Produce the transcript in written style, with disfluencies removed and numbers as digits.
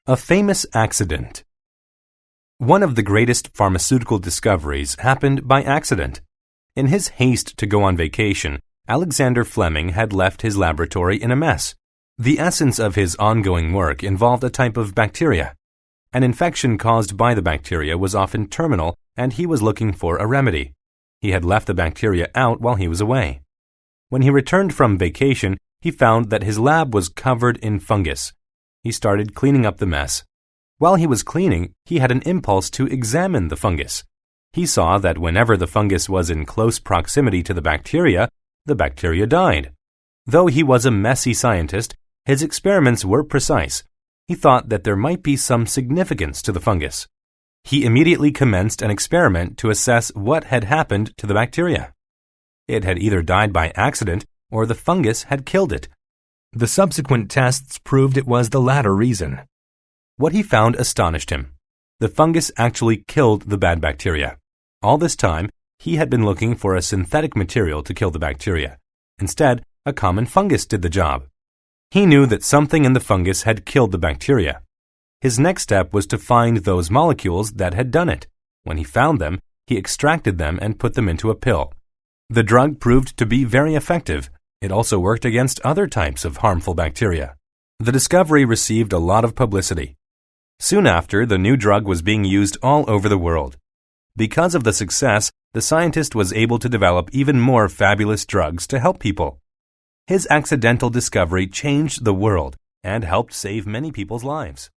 A famous accident. One of the greatest pharmaceutical discoveries happened by accident. In his haste to go on vacation, Alexander Fleming had left his laboratory in a mess. The essence of his ongoing work involved a type of bacteria. An infection caused by the bacteria was often terminal, and he was looking for a remedy. He had left the bacteria out while he was away. When he returned from vacation, he found that his lab was covered in fungus. He started cleaning up the mess. While he was cleaning, he had an impulse to examine the fungus. He saw that whenever the fungus was in close proximity to the bacteria died. Though he was a messy scientist, his experiments were precise. He thought that there might be some significance to the fungus. He immediately commenced an experiment to assess what had happened to the bacteria. It had either died by accident or the fungus had killed it. The subsequent tests proved it was the latter reason. What he found astonished him. The fungus actually killed the bad bacteria. All this time, he had been looking for a synthetic material to kill the bacteria. Instead, a common fungus did the job. He knew that something in the fungus had killed the bacteria. His next step was to find those molecules that had done it. When he found them, he extracted them and put them into a pill. The drug proved to be very effective. It also worked against other types of harmful bacteria. The discovery received a lot of publicity. Soon after, the new drug was being used all over the world. Because of the success, the scientist was able to develop even more fabulous drugs to help people. His accidental discovery changed the world and helped save many people's lives.